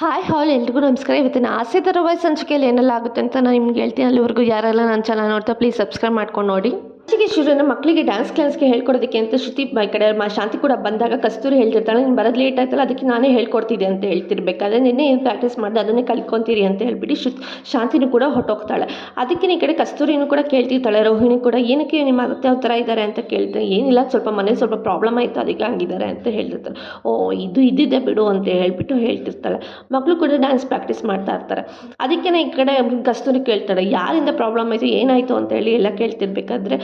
Hi ಹಾಲ್ ಎಲ್ರಿಗೂ ನಮಸ್ಕಾರ. ಇವತ್ತಿನ ಆಸೆ ಧಾರಾವಾಹಿ ಸಂಚಿಕೆಯಲ್ಲಿ ಏನೆಲ್ಲ ಆಗುತ್ತೆ ಅಂತ ನಾನು ನಿಮ್ಗೆ ಹೇಳ್ತೀನಿ. ಅಲ್ಲಿವರೆಗೂ ಯಾರೆಲ್ಲ ನನ್ನ ಚಾನಲ್ ನೋಡ್ತಾ ಪ್ಲೀಸ್ ಸಬ್ಸ್ಕ್ರೈಬ್ ಮಾಡ್ಕೊಂಡು ನೋಡಿ. ಶುರುವಿನ ಮಕ್ಕಳಿಗೆ ಡ್ಯಾನ್ಸ್ ಕ್ಲಾಸ್ಗೆ ಹೇಳ್ಕೊಡೋದಕ್ಕೆ ಅಂತ ಶ್ರುತಿ ಈ ಕಡೆ ಶಾಂತಿ ಕೂಡ ಬಂದಾಗ ಕಸ್ತೂರಿ ಹೇಳ್ತಿರ್ತಾಳೆ, ನೀನು ಬರೋದು ಲೇಟ್ ಆಯ್ತಲ್ಲ ಅದಕ್ಕೆ ನಾನೇ ಹೇಳ್ಕೊಡ್ತಿದ್ದೆ ಅಂತ ಹೇಳ್ತಿರ್ಬೇಕಾದ್ರೆ ನಿನ್ನೆ ಏನು ಪ್ರಾಕ್ಟೀಸ್ ಮಾಡಿದೆ ಅದನ್ನೇ ಕಲ್ತ್ಕೊಂತೀರಿ ಅಂತ ಹೇಳ್ಬಿಟ್ಟು ಶಾಂತಿನೂ ಕೂಡ ಹೊಟ್ಟೋಗ್ತಾಳೆ. ಅದಕ್ಕೆ ಈ ಕಡೆ ಕಸ್ತೂರಿನೂ ಕೂಡ ಕೇಳ್ತಿರ್ತಾಳೆ, ರೋಹಿಣಿ ಕೂಡ ಏನಕ್ಕೆ ನಿಮ್ಮ ಅತ್ತೆ ಯಾವ ಥರ ಇದ್ದಾರೆ ಅಂತ ಕೇಳ್ತಾರೆ. ಏನಿಲ್ಲ, ಸ್ವಲ್ಪ ಮನೇಲಿ ಸ್ವಲ್ಪ ಪ್ರಾಬ್ಲಮ್ ಆಯಿತು ಅದಕ್ಕೆ ಹಂಗಿದ್ದಾರೆ ಅಂತ ಹೇಳ್ತಿರ್ತಾರೆ. ಇದ್ದಿದ್ದೆ ಬಿಡು ಅಂತ ಹೇಳ್ಬಿಟ್ಟು ಹೇಳ್ತಿರ್ತಾಳೆ. ಮಕ್ಕಳು ಕೂಡ ಡ್ಯಾನ್ಸ್ ಪ್ರಾಕ್ಟೀಸ್ ಮಾಡ್ತಾ ಇರ್ತಾರೆ. ಅದಕ್ಕೆ ಈ ಕಡೆ ಕಸ್ತೂರಿ ಕೇಳ್ತಾಳೆ, ಯಾರಿಂದ ಪ್ರಾಬ್ಲಮ್ ಆಯಿತು ಏನಾಯಿತು ಅಂತ ಹೇಳಿ ಎಲ್ಲ ಕೇಳ್ತಿರ್ಬೇಕಾದ್ರೆ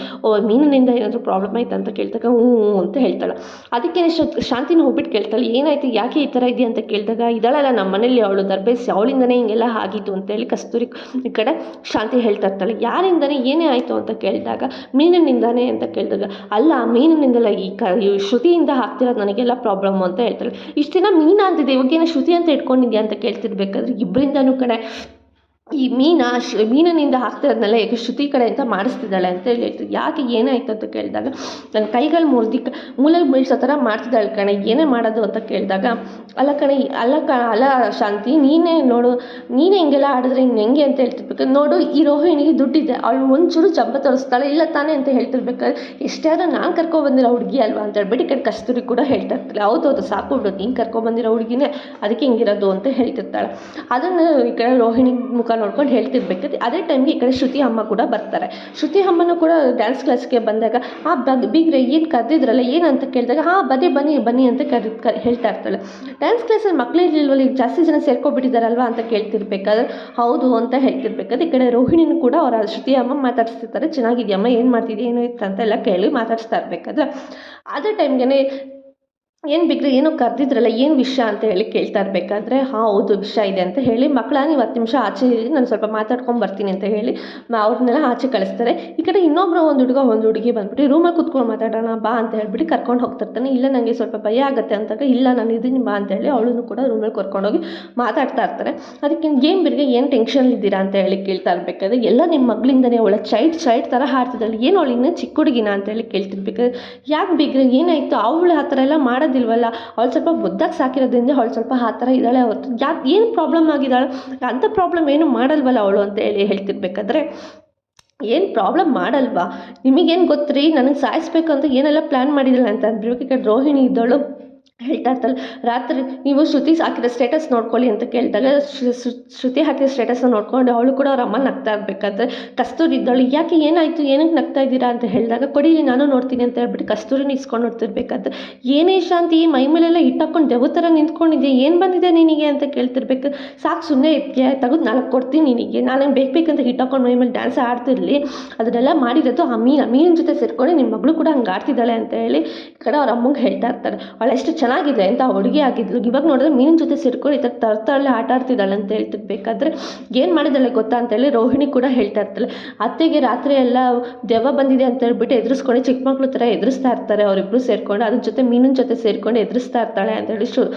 ಮೀನಿನಿಂದ ಏನಾದರೂ ಪ್ರಾಬ್ಲಮ್ ಆಯ್ತು ಅಂತ ಕೇಳ್ದಾಗ ಅಂತ ಹೇಳ್ತಾಳೆ. ಅದಕ್ಕೆ ಶಾಂತಿನ ಹೋಗ್ಬಿಟ್ಟು ಕೇಳ್ತಾಳೆ, ಏನಾಯ್ತು ಯಾಕೆ ಈ ಥರ ಇದೆಯಾ ಅಂತ ಕೇಳಿದಾಗ, ಇದಳಲ್ಲ ನಮ್ಮ ಮನೇಲಿ ಅವಳು ದರ್ಬೇಸಿ ಅವಳಿಂದನೇ ಹಿಂಗೆಲ್ಲ ಆಗಿದ್ದು ಅಂತೇಳಿ ಕಸ್ತೂರಿ ಈ ಕಡೆ ಶಾಂತಿ ಹೇಳ್ತಾ ಇರ್ತಾಳೆ. ಯಾರಿಂದನೇ ಏನೇ ಆಯಿತು ಅಂತ ಕೇಳಿದಾಗ ಮೀನಿನಿಂದಾನೇ ಅಂತ ಕೇಳಿದಾಗ, ಅಲ್ಲ ಮೀನಿನಿಂದಲ್ಲ ಈ ಶ್ರುತಿಯಿಂದ ಆಗ್ತಿರೋದು ನನಗೆಲ್ಲ ಪ್ರಾಬ್ಲಮ್ಮು ಅಂತ ಹೇಳ್ತಾಳೆ. ಇಷ್ಟು ದಿನ ಮೀನ ಅಂತಿದೆ ಇವಾಗೇನೋ ಶ್ರುತಿ ಅಂತ ಇಟ್ಕೊಂಡಿದ್ಯಾ ಅಂತ ಕೇಳ್ತಿರ್ಬೇಕಾದ್ರೆ ಇಬ್ಬರಿಂದನೂ ಕಡೆ ಈ ಮೀನಿನಿಂದ ಹಾಕ್ತಿರೋದ್ನೆಲ್ಲ ಯಾಕೆ ಶ್ರುತಿ ಕಡೆ ಅಂತ ಮಾಡಿಸ್ತಿದ್ದಾಳೆ ಅಂತ ಹೇಳ್ತಿದ್ದೆ. ಯಾಕೆ ಏನಾಯಿತು ಅಂತ ಕೇಳಿದಾಗ, ನನ್ನ ಕೈಗಳು ಮೂಲೆಗೆ ಬೀಳ್ಸೋ ಥರ ಮಾಡ್ತಿದ್ದಾಳೆ ಕಣೆ, ಏನೇ ಮಾಡೋದು ಅಂತ ಕೇಳಿದಾಗ, ಅಲ್ಲ ಶಾಂತಿ ನೀನೇ ನೋಡು, ನೀನೇ ಹಿಂಗೆಲ್ಲ ಆಡಿದ್ರೆ ಇನ್ನು ಹೆಂಗೆ ಅಂತ ಹೇಳ್ತಿರ್ಬೇಕಾದ್ರೆ, ನೋಡು ಈ ರೋಹಿಣಿಗೆ ದುಡ್ಡಿದೆ, ಅವಳು ಒಂಚೂರು ಚಂಪ ತೋರಿಸ್ತಾಳೆ ಇಲ್ಲ ತಾನೇ ಅಂತ ಹೇಳ್ತಿರ್ಬೇಕಾದ್ರೆ, ಎಷ್ಟೇ ಆದರೂ ನಾನು ಕರ್ಕೊಬಂದಿರೋ ಹುಡುಗಿ ಅಲ್ವಾ ಅಂತ ಹೇಳ್ಬಿಟ್ಟು ಈ ಕಡೆ ಕಸ್ತೂರಿ ಕೂಡ ಹೇಳ್ತಾ ಇರ್ತಾಳೆ. ಹೌದು ಸಾಕು ಬಿಡು, ನೀನು ಕರ್ಕೊಬಂದಿರೋ ಹುಡುಗಿನೇ ಅದಕ್ಕೆ ಹಿಂಗಿರೋದು ಅಂತ ಹೇಳ್ತಿರ್ತಾಳೆ. ಅದನ್ನು ಈ ಕಡೆ ರೋಹಿಣಿ ಮುಖ ನೋಡ್ಕೊಂಡು ಹೇಳ್ತಿರ್ಬೇಕಾದ್ರೆ ಅದೇ ಟೈಮ್ಗೆ ಈ ಕಡೆ ಶ್ರುತಿ ಅಮ್ಮ ಕೂಡ ಬರ್ತಾರೆ. ಶ್ರುತಿ ಅಮ್ಮನೂ ಕೂಡ ಡ್ಯಾನ್ಸ್ ಕ್ಲಾಸ್ಗೆ ಬಂದಾಗ ಬೀಗ್ರೆ ಏನು ಕರೆದಿದ್ರಲ್ಲ ಏನಂತ ಕೇಳಿದಾಗ, ಬನ್ನಿ ಅಂತ ಹೇಳ್ತಾ ಇರ್ತಾಳೆ. ಡ್ಯಾನ್ಸ್ ಕ್ಲಾಸಲ್ಲಿ ಮಕ್ಕಳಿಲ್ವಲ್ಲ ಈಗ ಜಾಸ್ತಿ ಜನ ಸೇರ್ಕೊಬಿಟ್ಟಿದ್ದಾರಲ್ವಾ ಅಂತ ಕೇಳ್ತಿರ್ಬೇಕಾದ್ರೆ ಹೌದು ಅಂತ ಹೇಳ್ತಿರ್ಬೇಕಾದ್ರೆ ಈ ಕಡೆ ರೋಹಿಣಿನೂ ಕೂಡ ಅವರ ಶ್ರುತಿ ಅಮ್ಮ ಮಾತಾಡಿಸ್ತಿರ್ತಾರೆ. ಚೆನ್ನಾಗಿದೆಯಮ್ಮ, ಏನು ಮಾಡ್ತಿದ್ದೆ ಏನು ಇತ್ತು ಅಂತ ಎಲ್ಲ ಕೇಳಿ ಮಾತಾಡಿಸ್ತಾ ಇರ್ಬೇಕಾದ್ರೆ ಅದೇ ಟೈಮ್ಗೆ ಏನು ಬಿಗ್ರೆ ಏನೋ ಕರೆದಿದ್ರಲ್ಲ ಏನು ವಿಷಯ ಅಂತ ಹೇಳಿ ಕೇಳ್ತಾ ಇರಬೇಕಾದ್ರೆ, ಹೌದು ವಿಷಯ ಇದೆ ಅಂತ ಹೇಳಿ, ಮಕ್ಕಳ ನೀವು 10 ನಿಮಿಷ ಆಚೆ ಇರಿ ನಾನು ಸ್ವಲ್ಪ ಮಾತಾಡ್ಕೊಂಡು ಬರ್ತೀನಿ ಅಂತ ಹೇಳಿ ಅವ್ರನ್ನೆಲ್ಲ ಆಚೆ ಕಳಿಸ್ತಾರೆ. ಈ ಕಡೆ ಇನ್ನೊಬ್ಬರು ಒಂದು ಹುಡುಗಿ ಬಂದ್ಬಿಟ್ಟು ರೂಮಲ್ಲಿ ಕೂತ್ಕೊಂಡು ಮಾತಾಡೋಣ ಬಾ ಅಂತ ಹೇಳ್ಬಿಟ್ಟು ಕರ್ಕೊಂಡು ಹೋಗ್ತಿರ್ತಾನೆ. ಇಲ್ಲ ನನಗೆ ಸ್ವಲ್ಪ ಭಯ ಆಗುತ್ತೆ ಅಂತಾಗ, ಇಲ್ಲ ನಾನು ಇದೀನಿ ಬಾ ಅಂತ ಹೇಳಿ ಅವಳನ್ನು ಕೂಡ ರೂಮಲ್ಲಿ ಕರ್ಕೊಂಡೋಗಿ ಮಾತಾಡ್ತಾ ಇರ್ತಾರೆ. ಅದಕ್ಕೆ ಏನು ಬಿರ್ಗೆ ಏನು ಟೆನ್ಷನ್ಲಿದ್ದೀರಾ ಅಂತ ಹೇಳಿ ಕೇಳ್ತಾ ಇರಬೇಕಾದ್ರೆ, ಎಲ್ಲ ನಿಮ್ಮ ಮಗಳಿಂದನೇ ಅವಳ ಚೈಲ್ಡ್ ಥರ ಹಾಡ್ತಿದ್ದಾಳೆ, ಏನು ಅವಳು ಇನ್ನೂ ಚಿಕ್ಕ ಹುಡುಗಿನ ಅಂತ ಹೇಳಿ ಕೇಳ್ತಿರ್ಬೇಕಾದ್ರೆ, ಯಾಕೆ ಬಿಗ್ರೆ ಏನಾಯಿತು ಅವಳು ಆ ಥರ ಎಲ್ಲ ಮಾಡೋದಿಲ್ವಲ್ಲ, ಅವಳು ಸ್ವಲ್ಪ ಮುದ್ದಾಗಿ ಸಾಕಿರೋದ್ರಿಂದ ಅವಳು ಸ್ವಲ್ಪ ಆ ಥರ ಇದ್ದಾಳೆ, ಹೊರತು ಯಾಕೆ ಏನು ಪ್ರಾಬ್ಲಮ್ ಆಗಿದ್ದಾಳೆ ಅಂಥ ಪ್ರಾಬ್ಲಮ್ ಏನು ಮಾಡಲ್ವಲ್ಲ ಅವಳು ಅಂತ ಹೇಳಿ ಹೇಳ್ತಿರ್ಬೇಕಾದ್ರೆ, ಏನು ಪ್ರಾಬ್ಲಮ್ ಮಾಡಲ್ವಾ ನಿಮಗೇನು ಗೊತ್ತ್ರಿ, ನನಗೆ ಸಾಯಿಸ್ಬೇಕು ಅಂತ ಏನೆಲ್ಲ ಪ್ಲ್ಯಾನ್ ಮಾಡಿದ್ರಲ್ಲ ಅಂತ ಅಂದ್ಬಿಟ್ಟು ಈ ಕಡೆ ರೋಹಿಣಿ ಇದ್ದವಳು ಹೇಳ್ತಾ ಇರ್ತಾಳೆ. ರಾತ್ರಿ ನೀವು ಶ್ರುತಿ ಹಾಕಿರೋ ಸ್ಟೇಟಸ್ ನೋಡ್ಕೊಳ್ಳಿ ಅಂತ ಕೇಳಿದಾಗ ಶ್ರುತಿ ಹಾಕಿರೋ ಸ್ಟೇಟಸ್ನ ನೋಡ್ಕೊಂಡು ಅವಳು ಕೂಡ ಅವ್ರ ಅಮ್ಮ ನಗ್ತಾ ಇರಬೇಕಾದ್ರೆ ಕಸ್ತೂರಿ ಇದ್ದವಳು, ಯಾಕೆ ಏನಾಯಿತು ಏನಕ್ಕೆ ನಗ್ತಾ ಇದ್ದೀರಾ ಅಂತ ಹೇಳಿದಾಗ, ಕೊಡಿಲಿ ನಾನು ನೋಡ್ತೀನಿ ಅಂತ ಹೇಳ್ಬಿಟ್ಟು ಕಸ್ತೂರಿನ ಇಸ್ಕೊಂಡು ನೋಡ್ತಿರ್ಬೇಕಾದ್ರೆ, ಏನೇ ಶಾಂತಿ ಮೈ ಮೇಲೆಲ್ಲ ಇಟ್ಟಾಕೊಂಡು ದೆವ್ವ ಥರ ನಿಂತ್ಕೊಂಡಿದ್ದೆ, ಏನು ಬಂದಿದೆ ನಿನಗೆ ಅಂತ ಕೇಳ್ತಿರ್ಬೇಕಾದ್ರೆ, ಸಾಕು ಸುಮ್ಮನೆ ಇದಕ್ಕೆ ತೆಗೆದು 4 ಕೊಡ್ತೀನಿ ನಿನಗೆ, ನಾನೇನು ಬೇಕಂತ ಹಿಟ್ಟಾಕೊಂಡು ಮೈ ಮೇಲೆ ಡ್ಯಾನ್ಸ್ ಆಡ್ತಿರಲಿ, ಅದನ್ನೆಲ್ಲ ಮಾಡಿರೋದು ಆ ಮೀನಿನ ಜೊತೆ ಸೇರ್ಕೊಂಡು ನಿಮ್ಮ ಮಗಳು ಕೂಡ ಹಂಗೆ ಆಡ್ತಿದ್ದಾಳೆ ಅಂತ ಹೇಳಿ ಈ ಕಡೆ ಅವ್ರ ಅಮ್ಮಂಗೆ ಹೇಳ್ತಾ ಇರ್ತಾರೆ. ಅವಳೆಷ್ಟು ಚೆನ್ನಾಗಿದೆ ಅಂತ ಹುಡುಗಿ ಆಗಿದ್ಲು, ಇವಾಗ ನೋಡಿದ್ರೆ ಮೀನಿನ ಜೊತೆ ಸೇರ್ಕೊಂಡು ಈ ಥರ ತರತರಲ್ಲೇ ಆಟ ಆಡ್ತಿದ್ದಾಳೆ ಅಂತ ಹೇಳ್ತಿರ್ಬೇಕಾದ್ರೆ, ಏನು ಮಾಡಿದ್ದಾಳೆ ಗೊತ್ತಾ ಅಂತೇಳಿ ರೋಹಿಣಿ ಕೂಡ ಹೇಳ್ತಾ ಇರ್ತಾಳೆ. ಅತ್ತೆಗೆ ರಾತ್ರಿ ಎಲ್ಲ ದೆವ್ವ ಬಂದಿದೆ ಅಂತ ಹೇಳ್ಬಿಟ್ಟು ಎದುರಿಸ್ಕೊಂಡು ಚಿಕ್ಕ ಮಕ್ಳು ಥರ ಎದುರಿಸ್ತಾ ಇರ್ತಾರೆ ಅವರಿಬ್ಬರು ಸೇರ್ಕೊಂಡು, ಅದ್ರ ಜೊತೆ ಮೀನಿನ ಜೊತೆ ಸೇರ್ಕೊಂಡು ಎದುರಿಸ್ತಾ ಇರ್ತಾಳೆ ಅಂತ ಹೇಳಿ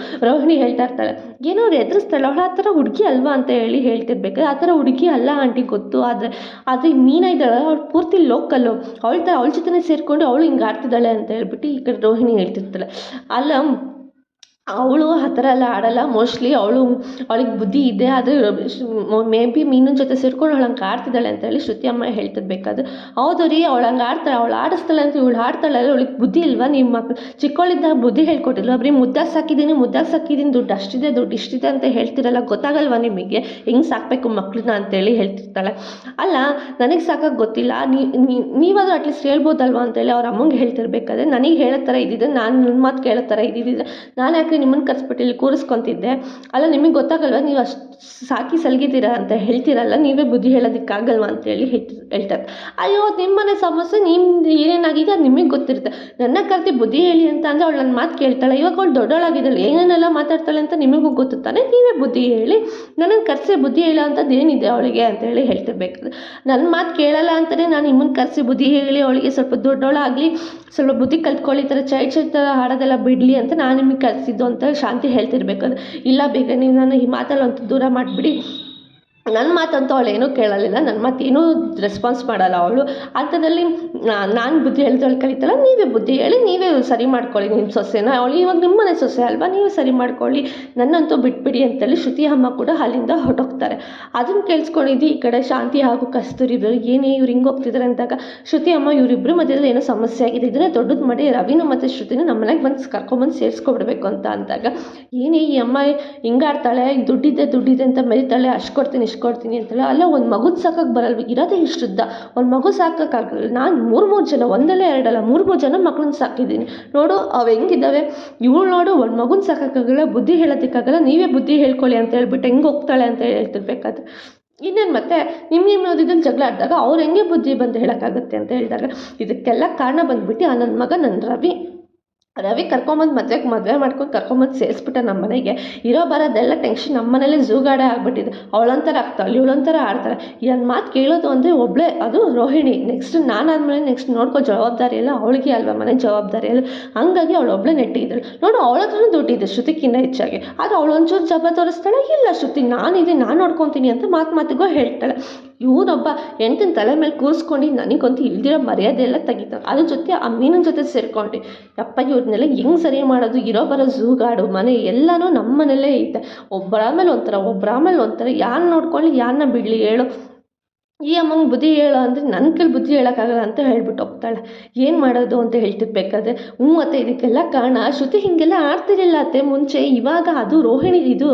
ರೋಹಿಣಿ ಹೇಳ್ತಾ ಇರ್ತಾಳೆ. ಏನೋ ಅವ್ರು ಎದುರಿಸ್ತಾಳೆ, ಅವಳು ಆ ಥರ ಹುಡುಗಿ ಅಲ್ವಾ ಅಂತ ಹೇಳಿ ಹೇಳ್ತಿರ್ಬೇಕಾದ್ರೆ, ಆ ಥರ ಹುಡುಗಿ ಅಲ್ಲ ಆಂಟಿ ಗೊತ್ತು, ಆದರೆ ಮೀನ ಇದ್ದಾಳೆ ಅವಳು ಪೂರ್ತಿ ಲೋಕಲ್ಲು, ಅವಳ ಜೊತೆ ಸೇರಿಕೊಂಡು ಅವಳು ಹಿಂಗೆ ಆಡ್ತಿದ್ದಾಳೆ ಅಂತ ಹೇಳ್ಬಿಟ್ಟು ಈ ಕಡೆ ರೋಹಿಣಿ ಹೇಳ್ತಿರ್ತಾಳೆ. ಅಲ್ಲ ಅವಳು ಆ ಥರ ಎಲ್ಲ ಆಡಲ್ಲ, ಮೋಸ್ಟ್ಲಿ ಅವಳಿಗೆ ಬುದ್ಧಿ ಇದೆ, ಆದರೆ ಮೇ ಬಿ ಮೀನಿನ ಜೊತೆ ಸೇರ್ಕೊಂಡು ಅವಳು ಹಂಗೆ ಆಡ್ತಿದ್ದಾಳೆ ಅಂತ ಹೇಳಿ ಶ್ರುತಿ ಅಮ್ಮ ಹೇಳ್ತಿರ್ಬೇಕಾದ್ರೆ, ಹೌದು ರೀ ಅವಳು ಹಂಗೆ ಆಡ್ತಾಳೆ, ಅವಳು ಆಡಿಸ್ತಾಳೆ ಅಂತ ಇವಳು ಆಡ್ತಾಳೆ, ಅವಳಿಗೆ ಬುದ್ಧಿ ಇಲ್ವಾ, ನಿಮ್ಮ ಮಕ್ಕಳು ಚಿಕ್ಕವಳಿದ್ದಾಗ ಬುದ್ಧಿ ಹೇಳ್ಕೊಟ್ಟಿಲ್ವ, ಬರೀ ಮುದ್ದಾಗಿ ಸಾಕಿದ್ದೀನಿ ದುಡ್ಡು ಅಷ್ಟಿದೆ ದುಡ್ಡು ಇಷ್ಟಿದೆ ಅಂತ ಹೇಳ್ತಿರಲ್ಲ, ಗೊತ್ತಾಗಲ್ವ ನಿಮಗೆ ಹೆಂಗೆ ಸಾಕಬೇಕು ಮಕ್ಕಳನ್ನ ಅಂತೇಳಿ ಹೇಳ್ತಿರ್ತಾಳೆ. ಅಲ್ಲ ನನಗೆ ಸಾಕಾಗಿ ಗೊತ್ತಿಲ್ಲ, ನೀವಾದರೂ ಅಟ್ಲೀಸ್ಟ್ ಹೇಳ್ಬೋದಲ್ವ ಅಂತೇಳಿ ಅವ್ರ ಅಮ್ಮಂಗೆ ಹೇಳ್ತಿರ್ಬೇಕಾದ್ರೆ, ನನಗೆ ಹೇಳೋ ಥರ ಇದ್ದಿದ್ರೆ ನಾನು ನನ್ನ ಮಾತು ಕೇಳೋ ಥರ ಇದ್ದಿದ್ದರೆ ನಾನು ಯಾಕೆ ನಿಮ್ಮನ್ನು ಕರೆಸ್ಬಿಟ್ಟು ಇಲ್ಲಿ ಕೂರಿಸ್ಕೊತಿದ್ದೆ, ಅಲ್ಲ ನಿಮಗೆ ಗೊತ್ತಾಗಲ್ವ, ನೀವು ಅಷ್ಟು ಸಾಕಿ ಸಲ್ಗಿದ್ದೀರಾ ಅಂತ ಹೇಳ್ತೀರಲ್ಲ, ನೀವೇ ಬುದ್ಧಿ ಹೇಳೋದಕ್ಕಾಗಲ್ವ ಅಂತೇಳಿ ಹೇಳ್ತಾರೆ. ಅಯ್ಯೋ ನಿಮ್ಮನೆ ಸಮಸ್ಯೆ ನಿಮ್ದು ಏನೇನಾಗಿದೆ ಅದು ನಿಮಗೆ ಗೊತ್ತಿರುತ್ತೆ, ನನ್ನ ಕರೆದು ಬುದ್ಧಿ ಹೇಳಿ ಅಂತ ಅಂದರೆ ಅವಳು ನನ್ನ ಮಾತು ಕೇಳ್ತಾಳೆ, ಇವಾಗ ಅವಳು ದೊಡ್ಡವಳಾಗಿದ್ದಾಳೆ ಏನೇನೆಲ್ಲ ಮಾತಾಡ್ತಾಳೆ ಅಂತ ನಿಮಗೂ ಗೊತ್ತಾನೆ, ನೀವೇ ಬುದ್ಧಿ ಹೇಳಿ, ನನ್ನನ್ನು ಕರೆಸಿ ಬುದ್ಧಿ ಹೇಳೋ ಅಂಥದ್ದು ಏನಿದೆ ಅವಳಿಗೆ ಅಂತೇಳಿ ಹೇಳ್ತಿರ್ಬೇಕಾದ್ರೆ, ನನ್ನ ಮಾತು ಕೇಳಲ್ಲ ಅಂತಲೇ ನಾನು ನಿಮ್ಮನ್ನು ಕರೆಸಿ ಬುದ್ಧಿ ಹೇಳಿ ಅವಳಿಗೆ ಸ್ವಲ್ಪ ದೊಡ್ಡವಳಾಗಲಿ ಸ್ವಲ್ಪ ಬುದ್ಧಿ ಕಲ್ತ್ಕೊಳ್ಳಿ, ಥರ ಚೈಲ್ಡ್ ಥರ ಹಾಡೋದೆಲ್ಲ ಬಿಡಲಿ ಅಂತ ನಾನು ನಿಮಗೆ ಕಲಿಸಿದ್ದು ಅಂತ ಶಾಂತಿ ಹೇಳ್ತಿರ್ಬೇಕಾದ್ರೆ, ಇಲ್ಲ ಬೇಗ ನೀವು ನಾನು ಈ ಮಾತಲ್ಲಿ ಅಂತ ದೂರ ಮಾಡಿಬಿಡಿ, ನನ್ನ ಮಾತಂತೂ ಅವಳೇನೂ ಕೇಳಲಿಲ್ಲ, ನನ್ನ ಮಾತು ಏನೂ ರೆಸ್ಪಾನ್ಸ್ ಮಾಡಲ್ಲ ಅವಳು. ಅಂಥದ್ರಲ್ಲಿ ನಾನು ಬುದ್ಧಿ ಹೇಳಿದವಳು ಕಲಿತಲ್ಲ, ನೀವೇ ಬುದ್ಧಿ ಹೇಳಿ ನೀವೇ ಸರಿ ಮಾಡ್ಕೊಳ್ಳಿ ನಿಮ್ಮ ಸೊಸೆನ, ಅವಳು ಇವಾಗ ನಿಮ್ಮ ಮನೆ ಸೊಸೆ ಅಲ್ವಾ, ನೀವೇ ಸರಿ ಮಾಡ್ಕೊಳ್ಳಿ, ನನ್ನಂತೂ ಬಿಟ್ಬಿಡಿ ಅಂತೇಳಿ ಶ್ರುತಿ ಅಮ್ಮ ಕೂಡ ಅಲ್ಲಿಂದ ಹೊರಟೋಗ್ತಾರೆ. ಅದನ್ನು ಕೇಳಿಸ್ಕೊಂಡಿದ್ದು ಈ ಕಡೆ ಶಾಂತಿ ಹಾಗೂ ಕಸ್ತೂರಿ ಇಬ್ಬರು ಏನೇ ಇವ್ರು ಹಿಂಗೆ ಹೋಗ್ತಿದ್ದಾರೆ ಅಂದಾಗ ಶ್ರುತಿ ಅಮ್ಮ ಇವರಿಬ್ಬರು ಮಧ್ಯದಲ್ಲಿ ಏನೋ ಸಮಸ್ಯೆ ಆಗಿದೆ, ಇದನ್ನೇ ದೊಡ್ಡದು ಮಾಡಿ ರವಿನೂ ಮತ್ತು ಶ್ರುತಿನೂ ನಮ್ಮ ಮನೆಗೆ ಬಂದು ಕರ್ಕೊಂಬಂದು ಸೇರಿಸ್ಕೊಬಿಡ್ಬೇಕು ಅಂತ ಅಂದಾಗ ಏನೇ ಈ ಅಮ್ಮ ಹಿಂಗಾಡ್ತಾಳೆ, ದುಡ್ಡಿದೆ ಅಂತ ಮೆರಿತಾಳೆ, ಅಷ್ಟು ಕೊಡ್ತೀನಿ ಇಷ್ಟು ಕೊಡ್ತೀನಿ ಅಂತೇಳಿ. ಅಲ್ಲ ಒಂದು ಮಗುನ ಸಾಕಕ್ಕೆ ಬರಲ್ವ, ಇರೋದೇ ಇಷ್ಟುದ್ದ, ಒಂದು ಮಗು ಸಾಕೋಕ್ಕಾಗಲ್ಲ. ನಾನು ಮೂರು ಜನ, ಒಂದಲ್ಲ ಎರಡಲ್ಲ 3 ಜನ ಮಕ್ಕಳನ್ನ ಸಾಕಿದ್ದೀನಿ ನೋಡು, ಅವು ಹೆಂಗಿದ್ದಾವೆ. ಇವಳು ನೋಡು ಒಂದು ಮಗುನ ಸಾಕೋಕ್ಕಾಗಲ್ಲ, ಬುದ್ಧಿ ಹೇಳೋದಕ್ಕಾಗಲ್ಲ, ನೀವೇ ಬುದ್ಧಿ ಹೇಳ್ಕೊಳ್ಳಿ ಅಂತ ಹೇಳ್ಬಿಟ್ಟು ಹೆಂಗೆ ಹೋಗ್ತಾಳೆ ಅಂತ ಹೇಳ್ತಿರ್ಬೇಕಾದ್ರೆ ಇನ್ನೇನು ಮತ್ತೆ ನಿಮ್ಮ ಓದಿದಲ್ಲಿ ಜಗಳ ಆಡಿದಾಗ ಅವ್ರು ಹೆಂಗೆ ಬುದ್ಧಿ ಬಂದು ಹೇಳೋಕ್ಕಾಗುತ್ತೆ ಅಂತ ಹೇಳಿದಾಗ ಇದಕ್ಕೆಲ್ಲ ಕಾರಣ ಬಂದುಬಿಟ್ಟು ಆ ನನ್ನ ಮಗ ನನ್ನ ರವಿ ಕರ್ಕೊಂಬಂದು ಮದುವೆ ಮಾಡ್ಕೊಂಡು ಕರ್ಕೊಂಬಂದು ಸೇರಿಸ್ಬಿಟ್ಟ ನಮ್ಮ ಮನೆಗೆ. ಇರೋ ಬರೋದೆಲ್ಲ ಟೆನ್ಷನ್ ನಮ್ಮ ಮನೇಲಿ ಝೂಗಾಡೆ ಆಗ್ಬಿಟ್ಟಿದೆ. ಅವಳೊಂಥರ ಆಗ್ತಾಳೆ, ಇವಳೊಂಥರ ಆಡ್ತಾಳೆ. ನನ್ನ ಮಾತು ಕೇಳೋದು ಅಂದರೆ ಒಬ್ಬಳೇ, ಅದು ರೋಹಿಣಿ. ನೆಕ್ಸ್ಟ್ ನಾನಾದ್ಮೇಲೆ ನೆಕ್ಸ್ಟ್ ನೋಡ್ಕೋ ಜವಾಬ್ದಾರಿ ಎಲ್ಲ ಅವಳಿಗೆ ಅಲ್ವಾ, ಮನೆ ಜವಾಬ್ದಾರಿ ಎಲ್ಲ. ಹಂಗಾಗಿ ಅವಳು ಒಬ್ಬಳೇ ನೆಟ್ಟಿದ್ದಾಳೆ. ನೋಡು ಅವಳ ಹತ್ರನೂ ದುಡ್ಡಿದೆ ಶ್ರುತಿಗಿನ್ನ ಹೆಚ್ಚಾಗಿ, ಆದರೆ ಅವಳು ಒಂಚೂರು ಜವಾಬ್ದಾರಿ ತೋರಿಸ್ತಾಳೆ. ಇಲ್ಲ ಶ್ರುತಿ ನಾನು ನೋಡ್ಕೊತೀನಿ ಅಂತ ಮಾತಿಗೋ ಹೇಳ್ತಾಳೆ. ಇವನೊಬ್ಬ ಹೆಂಡತಿನ ತಲೆ ಮೇಲೆ ಕೂರಿಸ್ಕೊಂಡು ನನಗಂತೂ ಇಲ್ದಿರೋ ಮರ್ಯಾದೆ ಎಲ್ಲ ತೆಗಿತಾನೆ. ಅದ್ರ ಜೊತೆ ಆ ಮೀನಿನ ಜೊತೆ ಸೇರ್ಕೊಂಡು ಯಪ್ಪ ಇವ್ರನ್ನೆಲ್ಲ ಹೆಂಗೆ ಸರಿ ಮಾಡೋದು, ಇರೋ ಬರೋ ಝೂಗಾಡು ಮನೆ ಎಲ್ಲನೂ ನಮ್ಮ ಮನೇಲೇ ಐತೆ. ಒಬ್ಬರ ಆಮೇಲೆ ಒಂಥರ ಯಾರು ನೋಡ್ಕೊಳ್ಳಿ, ಯಾರನ್ನ ಬಿಡಲಿ ಹೇಳು. ಈ ಅಮ್ಮಂಗೆ ಬುದ್ಧಿ ಹೇಳು ಅಂದರೆ ನನ್ನ ಕೈಲಿ ಬುದ್ಧಿ ಹೇಳೋಕ್ಕಾಗಲ್ಲ ಅಂತ ಹೇಳ್ಬಿಟ್ಟು ಹೋಗ್ತಾಳೆ. ಏನು ಮಾಡೋದು ಅಂತ ಹೇಳ್ತಿರ್ಬೇಕಾದ್ರೆ ಮತ್ತು ಇದಕ್ಕೆಲ್ಲ ಕಾರಣ ಶ್ರುತಿ ಹೀಗೆಲ್ಲ ಆಡ್ತಿರಲಿಲ್ಲ ಅತ್ತೆ ಮುಂಚೆ, ಇವಾಗ ಅದು ರೋಹಿಣಿ ಇದು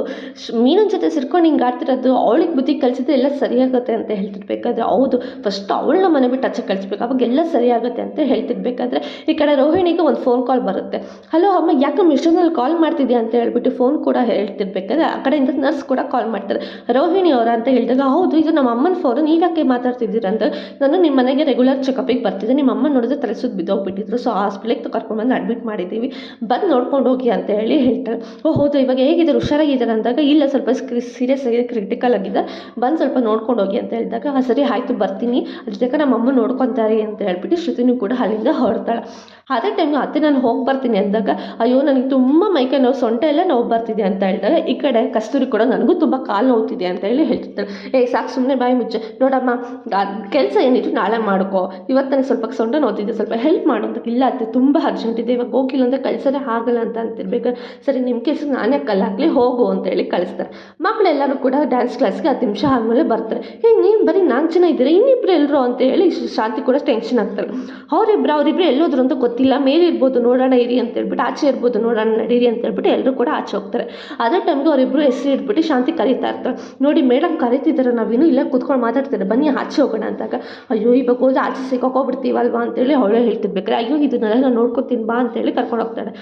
ಮೀನಿನ ಜೊತೆ ಸೇರ್ಕೊಂಡು ಹಿಂಗೆ ಆಡ್ತಿರೋದು, ಅವಳಿಗೆ ಬುದ್ಧಿ ಕಲಿಸಿದ್ರೆ ಎಲ್ಲ ಸರಿಯಾಗುತ್ತೆ ಅಂತ ಹೇಳ್ತಿರ್ಬೇಕಾದ್ರೆ ಹೌದು ಫಸ್ಟ್ ಅವಳನ್ನ ಮನೆ ಬಿಟ್ಟು ಆಚೆ ಕಳಿಸ್ಬೇಕು, ಅವಾಗೆಲ್ಲ ಸರಿಯಾಗುತ್ತೆ ಅಂತ ಹೇಳ್ತಿರ್ಬೇಕಾದ್ರೆ ಈ ಕಡೆ ರೋಹಿಣಿಗೆ ಒಂದು ಫೋನ್ ಕಾಲ್ ಬರುತ್ತೆ. ಹಲೋ ಅಮ್ಮ ಯಾಕಮ್ಮ ಇಷ್ಟೊಂದಲ್ಲಿ ಕಾಲ್ ಮಾಡ್ತಿದ್ಯಾ ಅಂತ ಹೇಳ್ಬಿಟ್ಟು ಫೋನ್ ಕೂಡ ಹೇಳ್ತಿರ್ಬೇಕಾದ್ರೆ ಆ ಕಡೆಯಿಂದ ನರ್ಸ್ ಕೂಡ ಕಾಲ್ ಮಾಡ್ತಾರೆ. ರೋಹಿಣಿ ಅವರ ಅಂತ ಹೇಳಿದಾಗ ಹೌದು ಇದು ನಮ್ಮ ಅಮ್ಮನ ಫೋನು, ನೀವು ಯಾಕೆ ಮಾತಾಡ್ತಿದ್ದೀರ ಅಂತ. ನಾನು ನಿಮ್ಮ ಮನೆಗೆ ರೆಗ್ಯುಲರ್ ಚೆಕಪಿಗೆ ಬರ್ತಿದ್ದೆ, ನಿಮ್ಮ ಅಮ್ಮ ನೋಡಿದ್ರೆ ತಲೆ ಸುತ್ತ ಬಿದ್ದೋಗ್ಬಿಟ್ಟಿದ್ರು, ಸೊ ಹಾಸ್ಪಿಟ್ಲಿಗೆ ಕರ್ಕೊಂಡ್ಬಂದು ಅಡ್ಮಿಟ್ ಮಾಡಿದ್ದೀವಿ, ಬಂದು ನೋಡ್ಕೊಂಡು ಹೋಗಿ ಅಂತ ಹೇಳ್ತಾರೆ. ಹೌದು ಇವಾಗ ಹೇಗಿದ್ದಾರೆ, ಹುಷಾರಾಗಿದ್ದಾರೆ ಅಂದಾಗ ಇಲ್ಲ ಸ್ವಲ್ಪ ಸೀರಿಯಸ್ ಆಗಿದೆ, ಕ್ರಿಟಿಕಲ್ ಆಗಿದೆ, ಬಂದು ಸ್ವಲ್ಪ ನೋಡ್ಕೊಂಡು ಹೋಗಿ ಅಂತ ಹೇಳಿದಾಗ ಸರಿ ಆಯಿತು ಬರ್ತೀನಿ, ಅದ್ರ ಜೊತೆ ನಮ್ಮ ಅಮ್ಮ ನೋಡ್ಕೊತಾರೆ ಅಂತ ಹೇಳ್ಬಿಟ್ಟು ಶ್ರುತಿನೂ ಕೂಡ ಅಲ್ಲಿಂದ ಹೊರಡ್ತಾಳೆ. ಅದೇ ಟೈಮ್ಗೆ ಅತ್ತೆ ನಾನು ಹೋಗಿ ಬರ್ತೀನಿ ಅಂದಾಗ ಅಯ್ಯೋ ನನಗೆ ತುಂಬ ಮೈಕೈ ನೋವು, ಸೊಂಟ ಎಲ್ಲ ನೋವು ಬರ್ತಿದೆ ಅಂತ ಹೇಳಿದಾಗ ಈ ಕಡೆ ಕಸ್ತೂರಿ ಕೂಡ ನನಗೂ ತುಂಬ ಕಾಲು ನೋವ್ತಿದೆ ಅಂತ ಹೇಳ್ತಿರ್ತಾಳೆ. ಸಾಕು ಸುಮ್ಮನೆ ಬಾಯಿ ಮುಚ್ಚೆ, ನೋಡಮ್ಮ ಕೆಲಸ ಏನಿತ್ತು ನಾಳೆ ಮಾಡ್ಕೋ, ಇವತ್ತು ನನಗೆ ಸ್ವಲ್ಪ ಸೊಂಟ ನೋವ್ತಿದೆ ಸ್ವಲ್ಪ ಹೆಲ್ಪ್ ಮಾಡು ಅಂತ. ಇಲ್ಲ ಅತ್ತೆ ತುಂಬ ಅರ್ಜೆಂಟ್ ಇದೆ, ಇವಾಗ ಹೋಗಿಲ್ಲ ಅಂತ ಕಳ್ಸೋದೇ ಆಗಲ್ಲ ಅಂತ ಅಂತಿರ್ಬೇಕು. ಸರಿ ನಿಮ್ಮ ಕೆಲಸ ನಾನೇ ಕಲ್ಲಾಕಲಿ ಹೋಗು ಅಂತೇಳಿ ಕಳಿಸ್ತಾರೆ. ಮಕ್ಕಳೆಲ್ಲರೂ ಕೂಡ ಡ್ಯಾನ್ಸ್ ಕ್ಲಾಸ್ಗೆ 10 ನಿಮಿಷ ಆದಮೇಲೆ ಬರ್ತಾರೆ. ನೀವು ಬರೀ 4 ಜನ ಇದ್ದೀರಾ, ಇನ್ನಿಬ್ಬರು ಎಲ್ಲರು ಅಂತೇಳಿ ಶಾಂತಿ ಕೂಡ ಟೆನ್ಷನ್ ಆಗ್ತಾರೆ. ಅವರಿಬ್ಬರು ಎಲ್ಲೋದ್ರು ಅಂತ ಗೊತ್ತಿಲ್ಲ, ಮೇಲೆ ಇರ್ಬೋದು ನೋಡೋಣ ಇರಿ ಅಂತ ಹೇಳ್ಬಿಟ್ಟು, ಆಚೆ ಇರ್ಬೋದು ನೋಡೋಣ ನಡೀರಿ ಅಂತ ಹೇಳ್ಬಿಟ್ಟು ಎಲ್ಲರೂ ಕೂಡ ಆಚೆ ಹೋಗ್ತಾರೆ. ಅದೇ ಟೈಮ್ಗೆ ಅವರಿಬ್ಬರು ಹೆಸರು ಇಟ್ಬಿಟ್ಟು ಶಾಂತಿ ಕರೀತಾ ಇರ್ತಾರೆ. ನೋಡಿ ಮೇಡಮ್ ಕರೀತಿದ್ದಾರೆ, ನಾವಿನ್ನೂ ಇಲ್ಲ ಕೂತ್ಕೊಂಡು ಮಾತಾಡ್ತಾರೆ, ಬನ್ನಿ ಆಚೆ ಹೋಗೋಣ ಅಂದಾಗ ಅಯ್ಯೋ ಇವಾಗ ಹೋದ್ರೆ ಆಚೆ ಸಿಕ್ಕಾಕೋಗ್ಬಿಡ್ತೀವಲ್ವಾ ಅಂತೇಳಿ ಅವಳೇ ಹೇಳ್ತಿರ್ಬೇಕಾರೆ ಅಯ್ಯೋ ಇದನ್ನೆಲ್ಲ ನಾನು ನೋಡ್ಕೊತೀನಿ ಬಾ ಅಂತೇಳಿ ಕರ್ಕೊಂಡು ಹೋಗ್ತಾಳೆ.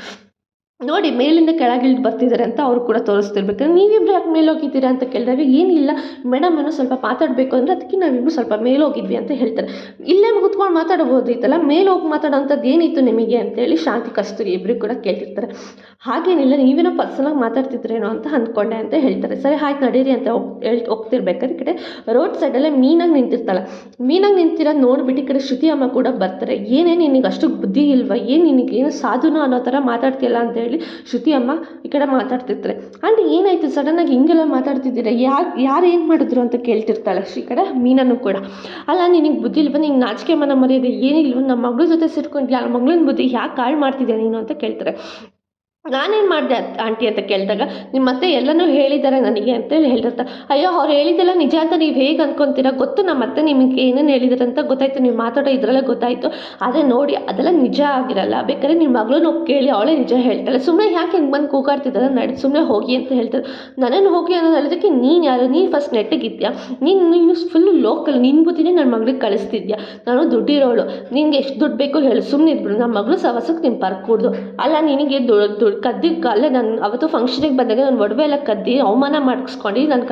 ನೋಡಿ ಮೇಲಿಂದ ಕೆಳಗಿಳಿದು ಬರ್ತಿದ್ದಾರೆ ಅಂತ ಅವರು ಕೂಡ ತೋರಿಸ್ತಿರ್ಬೇಕಾದ್ರೆ ನೀವಿಬ್ರು ಯಾಕೆ ಮೇಲೆ ಹೋಗಿದ್ದೀರಾ ಅಂತ ಕೇಳಿದಾಗ ಏನಿಲ್ಲ ಮೇಡಮ್ ಏನೋ ಸ್ವಲ್ಪ ಮಾತಾಡಬೇಕು ಅಂದರೆ ಅದಕ್ಕೆ ನಾವಿಬ್ಬರು ಸ್ವಲ್ಪ ಮೇಲೆ ಹೋಗಿದ್ವಿ ಅಂತ ಹೇಳ್ತಾರೆ. ಇಲ್ಲೇ ಕೂತ್ಕೊಂಡು ಮಾತಾಡಬಹುದಿತ್ತಲ್ಲ, ಮೇಲೆ ಹೋಗಿ ಮಾತಾಡೋಂಥದ್ದು ಏನಿತ್ತು ನಿಮಗೆ ಅಂತೇಳಿ ಶಾಂತಿ ಕಸ್ತೂರಿ ಇಬ್ಬರು ಕೂಡ ಕೇಳ್ತಿರ್ತಾರೆ. ಹಾಗೇನಿಲ್ಲ ನೀವೇನೋ ಪರ್ಸನಲಾಗಿ ಮಾತಾಡ್ತಿದ್ರೇನೋ ಅಂತ ಅಂದ್ಕೊಂಡೆ ಅಂತ ಹೇಳ್ತಾರೆ. ಸರಿ ಆಯ್ತು ನಡೀರಿ ಅಂತ ಹೋಗ್ತಿರ್ಬೇಕಾದ್ರೆ ಈ ಕಡೆ ರೋಡ್ ಸೈಡಲ್ಲೇ ಮೀನಾಗಿ ನಿಂತಿರ್ತಾಳೆ. ಮೀನಾಗಿ ನಿಂತಿರೋದು ನೋಡಿಬಿಟ್ಟು ಈ ಕಡೆ ಶ್ರುತಿ ಅಮ್ಮ ಕೂಡ ಬರ್ತಾರೆ. ಏನೇನು ನಿನಗೆ ಅಷ್ಟು ಬುದ್ಧಿ ಇಲ್ವಾ, ಏನು ನಿನಗೇನು ಸಾಧುನೋ ಅನ್ನೋ ಥರ ಮಾತಾಡ್ತಿಲ್ಲ ಅಂತ ಹೇಳಿ ಶ್ರುತಿ ಅಮ್ಮ ಈ ಕಡೆ ಮಾತಾಡ್ತಿರ್ತಾರೆ. ಆಂಟಿ ಏನಾಯಿತು ಸಡನ್ನಾಗಿ ಹಿಂಗೆಲ್ಲ ಮಾತಾಡ್ತಿದ್ದೀರಾ, ಯಾರು ಏನು ಮಾಡಿದ್ರು ಅಂತ ಕೇಳ್ತಿರ್ತಾಳೆ ಈ ಕಡೆ ಮೀನನ್ನು ಕೂಡ. ಅಲ್ಲ ನಿನಗೆ ಬುದ್ಧಿ ಇಲ್ವ, ನಿಂಗೆ ನಾಚಿಕೆ ಮನ ಮರ್ಯಾದೆ ಏನಿಲ್ವ, ನಮ್ಮ ಮಗಳ ಜೊತೆ ಸೇರ್ಕೊಂಡು ಯಾರ ಮಗಳನ್ನ ಬುದ್ಧಿ ಯಾಕೆ ಹಾಳು ಮಾಡ್ತಿದ್ಯಾ ನೀನು ಅಂತ ಕೇಳ್ತಾರೆ. ನಾನೇನು ಮಾಡಿದೆ ಆಂಟಿ ಅಂತ ಕೇಳಿದಾಗ ನಿಮ್ಮ ಮತ್ತೆ ಎಲ್ಲನೂ ಹೇಳಿದ್ದಾರೆ ನನಗೆ ಅಂತೇಳಿ ಹೇಳಿರ್ತಾರೆ. ಅಯ್ಯೋ ಅವ್ರು ಹೇಳಿದ್ದೆಲ್ಲ ನಿಜ ಅಂತ ನೀವು ಹೇಗೆ ಅಂದ್ಕೊತೀರಾ, ಗೊತ್ತು ನಮ್ಮ ಮತ್ತೆ ನಿಮಗೆ ಏನೇನು ಹೇಳಿದ್ದಾರೆ ಅಂತ ಗೊತ್ತಾಯಿತು, ನೀವು ಮಾತಾಡೋ ಇದರಲ್ಲೇ ಗೊತ್ತಾಯಿತು. ಆದರೆ ನೋಡಿ ಅದೆಲ್ಲ ನಿಜ ಆಗಿರಲ್ಲ, ಬೇಕಾದ್ರೆ ನಿಮ್ಮ ಮಗಳನ್ನ ಹೋಗಿ ಕೇಳಿ ಅವಳೇ ನಿಜ ಹೇಳ್ತಾಳೆ, ಸುಮ್ಮನೆ ಯಾಕೆ ಹಿಂಗೆ ಬಂದು ಕೂಗಾಡ್ತಿದ್ದಾರೆ, ನಡಿ ಸುಮ್ಮನೆ ಹೋಗಿ ಅಂತ ಹೇಳ್ತಾರೆ. ನಾನೇನು ಹೋಗಿ ಅನ್ನೋದು ಹೇಳೋದಕ್ಕೆ ನೀನು ಯಾರು, ನೀನು ಫಸ್ಟ್ ನೆಟ್ಟಿಗಿದ್ಯಾ, ನೀನು ಫುಲ್ಲು ಲೋಕಲ್, ನಿನ್ನ ಬುದ್ಧಿನೇ ನನ್ನ ಮಗಳಿಗೆ ಕಳಿಸ್ತಿದ್ಯಾ, ನಾನು ದುಡ್ಡಿರೋಳು, ನಿಂಗೆ ಎಷ್ಟು ದುಡ್ಡು ಬೇಕು ಹೇಳು, ಸುಮ್ಮನೆ ಇದ್ಬಿಡು, ನಮ್ಮ ಮಗಳು ಸವಸಕ್ಕೆ ನೀನು ಬರ್ಕೂಡ್ದು. ಅಲ್ಲ ನಿನಗೆ ದುಡ್ಡು ಕದ್ದಿದ್ದಲ್ಲ, ನಾನು ಅವತ್ತು ಫಂಕ್ಷನಿಗೆ ಬಂದಾಗ ನಾನು ಒಡವೆ ಎಲ್ಲ ಕದ್ದಿ ಅವಮಾನ ಮಾಡಿಸ್ಕೊಂಡು ನಿನ್ನ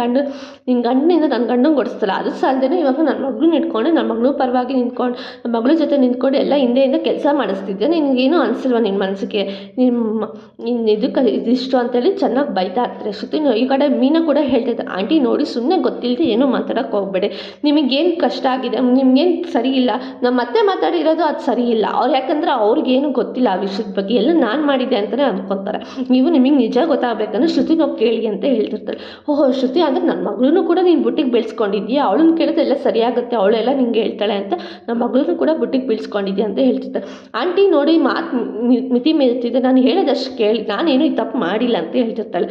ಗಂಡನಿಂದ ನನ್ನ ಗಂಡಂಗೆ ಕೊಡಿಸ್ತಲ್ಲ, ಅದು ಸಾಲದೇನೆ ಇವಾಗ ನನ್ನ ಮಗಳನ್ನ ಇಟ್ಕೊಂಡು ನನ್ನ ಮಗಳು ಪರವಾಗಿ ನಿಂತ್ಕೊಂಡು ನನ್ನ ಮಗಳ ಜೊತೆ ನಿಂತ್ಕೊಂಡು ಎಲ್ಲ ಹಿಂದೆಯಿಂದ ಕೆಲಸ ಮಾಡಿಸ್ತಿದ್ದೆ, ನಿನಗೇನು ಅನಿಸಿಲ್ವ ನಿನ್ನ ಮನಸ್ಸಿಗೆ, ನಿನ್ನ ಇದಿಷ್ಟು ಅಂತೇಳಿ ಚೆನ್ನಾಗಿ ಬೈತಾ ಇರ್ತಾರೆ. ಶ್ರುತಿ ಈ ಕಡೆ ಮೀನಾ ಕೂಡ ಹೇಳ್ತಿದ್ದೆ, ಆಂಟಿ ನೋಡಿ ಸುಮ್ಮನೆ ಗೊತ್ತಿಲ್ಲದೆ ಏನೂ ಮಾತಾಡೋಕ್ಕೆ ಹೋಗಬೇಡಿ, ನಿಮಗೇನು ಕಷ್ಟ ಆಗಿದೆ, ನಿಮ್ಗೇನು ಸರಿ ಇಲ್ಲ, ನಮ್ಮ ಅತ್ತೆ ಮಾತಾಡಿರೋದು ಅದು ಸರಿ ಇಲ್ಲ, ಯಾಕಂದರೆ ಅವ್ರಿಗೇನು ಗೊತ್ತಿಲ್ಲ ಆ ವಿಷಯದ ಬಗ್ಗೆ, ಎಲ್ಲ ನಾನು ಮಾಡಿದ್ದೆ ಅಂತಲೇ ಅಂದ್ಕೊ ಅನ್ಕೊತಾರೆ. ನೀವು ನಿಮಗೆ ನಿಜ ಗೊತ್ತಾಗಬೇಕಂದ್ರೆ ಶ್ರುತಿ ನಾವು ಕೇಳಿ ಅಂತ ಹೇಳ್ತಿರ್ತಾರೆ. ಓಹೋ ಶ್ರುತಿ ಅಂದರೆ ನನ್ನ ಮಗಳೂ ಕೂಡ ನೀನು ಬುಟ್ಟಿಗೆ ಬೆಳೆಸ್ಕೊಂಡಿದ್ದೀಯ, ಅವಳನ್ನ ಕೇಳಿದ್ರೆ ಎಲ್ಲ ಸರಿಯಾಗುತ್ತೆ, ಅವಳೆಲ್ಲ ನಿಂಗೆ ಹೇಳ್ತಾಳೆ ಅಂತ ನಮ್ಮ ಮಗಳೂ ಕೂಡ ಬುಟ್ಟಿಗೆ ಬೆಳೆಸ್ಕೊಂಡಿದ್ಯಾ ಅಂತ ಹೇಳ್ತಿರ್ತಾರೆ. ಆಂಟಿ ನೋಡಿ ಮಾತು ಮಿತಿ ಮೀರ್ತಿದ್ದೆ, ನಾನು ಹೇಳೋದಷ್ಟು ಕೇಳಿ, ನಾನೇನು ಈ ತಪ್ಪು ಮಾಡಿಲ್ಲ ಅಂತ ಹೇಳ್ತಿರ್ತಾಳೆ.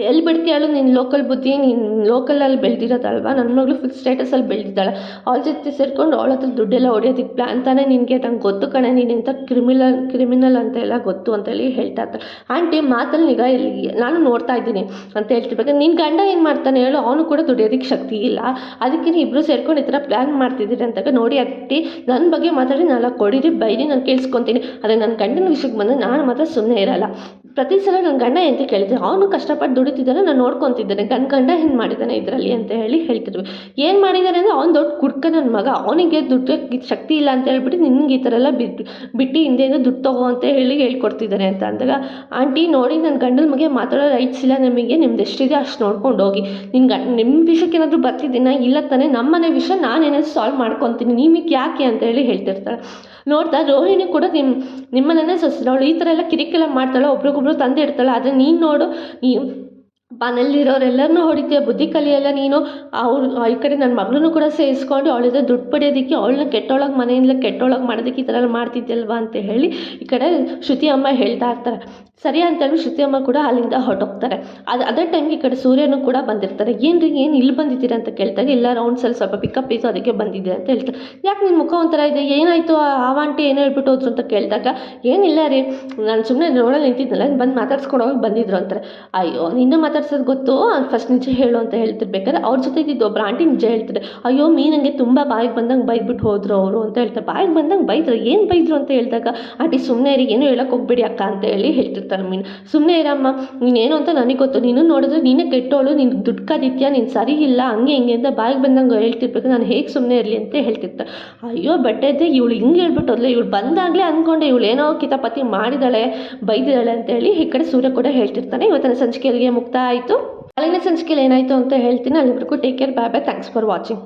ಎಲ್ಲಿ ಬಿಡ್ತೀಯಾಳು ನಿನ್ನ ಲೋಕಲ್ ಬುದ್ಧಿ, ನೀನು ಲೋಕಲಲ್ಲಿ ಬೆಳೆದಿರೋದಲ್ವಾ, ನನ್ನ ಮಗಳು ಫುಲ್ ಸ್ಟೇಟಸಲ್ಲಿ ಬೆಳೆದಿದ್ದಾಳೆ, ಅವಳ ಜೊತೆ ಸೇರಿಕೊಂಡು ಅವಳ ಹತ್ರ ದುಡ್ಡೆಲ್ಲ ಹೊಡೆಯೋದಕ್ಕೆ ಪ್ಲ್ಯಾನ್ ತಾನೇ ನಿನಗೆ, ನಂಗೆ ಗೊತ್ತು ಕಣೆ ನೀನು ಇಂಥ ಕ್ರಿಮಿನಲ್ ಅಂತೆಲ್ಲ ಗೊತ್ತು ಅಂತೇಳಿ ಹೇಳ್ತಾ ಇರ್ತಾರೆ. ಆಂಟಿ ಮಾತಲ್ಲಿ ನಿಗಾ ಇಲ್ಲಿ, ನಾನು ನೋಡ್ತಾ ಇದ್ದೀನಿ ಅಂತ ಹೇಳ್ತಿರ್ಬೇಕು. ನಿನ್ನ ಗಂಡ ಏನು ಮಾಡ್ತಾನೆ ಹೇಳು, ಅವನು ಕೂಡ ದುಡಿಯೋದಕ್ಕೆ ಶಕ್ತಿ ಇಲ್ಲ, ಅದಕ್ಕೆ ಇಬ್ಬರು ಸೇರ್ಕೊಂಡು ಈ ಥರ ಪ್ಲ್ಯಾನ್ ಮಾಡ್ತಿದ್ದೀರಿ ಅಂತಾಗ ನೋಡಿ ಆಂಟಿ ನನ್ನ ಬಗ್ಗೆ ಮಾತಾಡಿ ನಾಲ್ಕು ಕೊಡಿರಿ ಬೈರಿ ನಾನು ಕೇಳಿಸ್ಕೊತೀನಿ, ಆದರೆ ನನ್ನ ಗಂಡನ ವಿಷಯಕ್ಕೆ ಬಂದರೆ ನಾನು ಮಾತ್ರ ಸುಮ್ಮನೆ ಇರಲ್ಲ. ಪ್ರತಿ ಸಲ ನನ್ನ ಗಂಡ ಎಂತ ಕೇಳಿದ್ರೆ ಅವನು ಕಷ್ಟಪಟ್ಟು ದುಡಿತಿದ್ದಾನೆ, ನಾನು ನೋಡ್ಕೊತಿದ್ದೇನೆ, ಗಂಡ ಏನು ಮಾಡಿದ್ದಾನೆ ಇದರಲ್ಲಿ ಅಂತ ಹೇಳಿ ಹೇಳ್ತಿದ್ವಿ. ಏನು ಮಾಡಿದ್ದಾನೆ ಅಂದರೆ ಅವ್ನು ದೊಡ್ಡ ಕುಡ್ಕ ನನ್ನ ಮಗ, ಅವನಿಗೆ ದುಡ್ಡು ಶಕ್ತಿ ಇಲ್ಲ ಅಂತ ಹೇಳ್ಬಿಟ್ಟು ನಿನ್ಗೆ ಈ ಥರ ಎಲ್ಲ ಬಿಟ್ಟು ಹಿಂದೆಯಿಂದ ದುಡ್ಡು ತಗೋ ಅಂತ ಹೇಳಿ ಹೇಳ್ಕೊಡ್ತಿದ್ದಾನೆ ಅಂತ ಅಂದಾಗ, ಆಂಟಿ ನೋಡಿ ನನ್ನ ಗಂಡನ ಬಗ್ಗೆ ಮಾತಾಡೋ ರೈಟ್ಸ್ ಇಲ್ಲ ನಮಗೆ, ನಿಮ್ದು ಎಷ್ಟಿದೆ ಅಷ್ಟು ನೋಡ್ಕೊಂಡು ಹೋಗಿ, ನಿಮ್ಮ ವಿಷಯಕ್ಕೆ ಏನಾದರೂ ಬರ್ತಿದ್ದೀನ ಇಲ್ಲ ತಾನೇ, ನಮ್ಮನೆ ವಿಷಯ ನಾನೇನಾದ್ರು ಸಾಲ್ವ್ ಮಾಡ್ಕೊತೀನಿ, ನಿಮಗೆ ಯಾಕೆ ಅಂತ ಹೇಳಿ ಹೇಳ್ತಿರ್ತಾಳೆ. ನೋಡ್ತಾ ರೋಹಿಣಿ ಕೂಡ ನಿಮ್ಮನ್ನೇ ಸೊಸೆ, ಅವಳು ಈ ಥರ ಎಲ್ಲ ಕಿರಿಕೆಲ್ಲ ಮಾಡ್ತಾಳೆ, ಒಬ್ರಿಗೊಬ್ರು ತಂದೆ ಇಡ್ತಾಳೆ, ಆದರೆ ನೀನು ನೋಡು ನೀನು ಮನೇಲಿರೋರೆಲ್ಲರನ್ನೂ ಹೊಡಿತೀಯ, ಬುದ್ಧಿ ಕಲಿಯಲ್ಲ ನೀನು, ಅವ್ರು ಈ ಕಡೆ ನನ್ನ ಮಗಳನ್ನೂ ಕೂಡ ಸೇರಿಸ್ಕೊಂಡು ಅವಳಿಂದ ದುಡ್ಡು ಪಡೆಯೋದಕ್ಕೆ, ಅವಳನ್ನ ಕೆಟ್ಟೊಳಗೆ ಮನೆಯಿಂದ ಕೆಟ್ಟೊಳಗೆ ಮಾಡೋದಕ್ಕೆ ಈ ಥರ ಎಲ್ಲ ಮಾಡ್ತಿದ್ದಲ್ವಾ ಅಂತ ಹೇಳಿ ಈ ಕಡೆ ಶ್ರುತಿ ಅಮ್ಮ ಹೇಳ್ತಾ ಇರ್ತಾರೆ. ಸರಿ ಅಂತೇಳಿ ಶ್ರುತಿ ಅಮ್ಮ ಕೂಡ ಅಲ್ಲಿಂದ ಹೊರಟೋಗ್ತಾರೆ. ಅದೇ ಟೈಮ್ಗೆ ಈ ಕಡೆ ಸೂರ್ಯನೂ ಕೂಡ ಬಂದಿರ್ತಾರೆ. ಏನು ಇಲ್ಲಿ ಬಂದಿದ್ದೀರಾ ಅಂತ ಕೇಳ್ತಾರೆ. ಇಲ್ಲ ರೌಂಡ್ಸಲ್ಲಿ ಸ್ವಲ್ಪ ಪಿಕಪ್ ಇತ್ತು ಅದಕ್ಕೆ ಬಂದಿದ್ದೆ ಅಂತ ಹೇಳ್ತಾರೆ. ಯಾಕೆ ನಿನ್ನ ಮುಖ ಒಂಥರ ಇದೆ, ಏನಾಯಿತು ಆ ಆಂಟಿ ಏನೋ ಹೇಳ್ಬಿಟ್ಟು ಹೋದ್ರು ಅಂತ ಕೇಳಿದಾಗ, ಏನಿಲ್ಲ ರೀ ನಾನು ಸುಮ್ಮನೆ ರೋಡಲ್ಲಿ ನಿಂತಿದ್ದಲ್ಲ ಬಂದು ಮಾತಾಡ್ಸ್ಕೊಂಡು ಹೋಗಿ ಬಂದಿದ್ರು ಅಂತಾರೆ. ಅಯ್ಯೋ ನಿನ್ನ ಮಾತಾಡ್ಸೋದು ಗೊತ್ತು, ಫಸ್ಟ್ ನಿಜ ಹೇಳು ಅಂತ ಹೇಳ್ತಿರ್ಬೇಕಾದ್ರೆ ಅವ್ರ ಜೊತೆ ಇದ್ದಿದ್ದು ಒಬ್ಬರು ಆಂಟಿ ನಿಜ ಹೇಳ್ತಾರೆ. ಅಯ್ಯೋ ಮೀನಂಗೆ ತುಂಬ ಬಾಯಿಗೆ ಬಂದಂಗೆ ಬೈದ್ಬಿಟ್ಟು ಹೋದ್ರು ಅವರು ಅಂತ ಹೇಳ್ತಾರೆ. ಬಾಯಿಗೆ ಬಂದಂಗೆ ಬೈದ್ರು, ಏನು ಬೈದ್ರು ಅಂತ ಹೇಳಿದಾಗ, ಆಂಟಿ ಸುಮ್ಮನೆ ಇರಿ ಏನು ಹೇಳೋಕೆ ಹೋಗ್ಬೇಡಿ ಅಕ್ಕ ಅಂತ ಹೇಳಿ ಹೇಳ್ತಿರ್ತಾರೆ. ಮೀನು ಸುಮ್ಮನೆ ಇರಮ್ಮ, ನೀನೇನು ಅಂತ ನನಗೆ ಗೊತ್ತು, ನೀನು ನೋಡಿದ್ರೆ ನೀನೇ ಕೆಟ್ಟೋಳು, ನೀನು ದುಡ್ಡು ಕದಿತ್ಯ, ನೀನು ಸರಿ ಇಲ್ಲ ಹಂಗೆ ಹಿಂಗೆ ಅಂತ ಬಾಯಿಗೆ ಬಂದಂಗೆ ಹೇಳ್ತಿರ್ಬೇಕು, ನಾನು ಹೇಗೆ ಸುಮ್ಮನೆ ಇರಲಿ ಅಂತ ಹೇಳ್ತಿರ್ತಾರೆ. ಅಯ್ಯೋ ಬಟ್ಟೆದ್ದೆ ಇವಳು ಹಿಂಗೆ ಹೇಳ್ಬಿಟ್ಟೋದ್ಲ, ಇವಳು ಬಂದಾಗಲೇ ಅಂದ್ಕೊಂಡೆ ಇವಳು ಏನೋ ಕಿತಾಪತಿ ಮಾಡಿದಾಳೆ ಬೈದಿದ್ದಾಳೆ ಅಂತೇಳಿ ಈ ಕಡೆ ಸೂರ್ಯ ಕೂಡ ಹೇಳ್ತಿರ್ತಾನೆ. ಇವತ್ತಿನ ಸಂಚಿಕೆಯಲ್ಲಿ ಮುಕ್ತಾಯ ಆಯಿತು. ಅಲ್ಲಿನ ಸಂಚಿಕೆಯಲ್ಲಿ ಏನಾಯಿತು ಅಂತ ಹೇಳ್ತೀನಿ. ಅಲ್ಲಿವರೆಗೂ take care, bye bye, thanks for watching.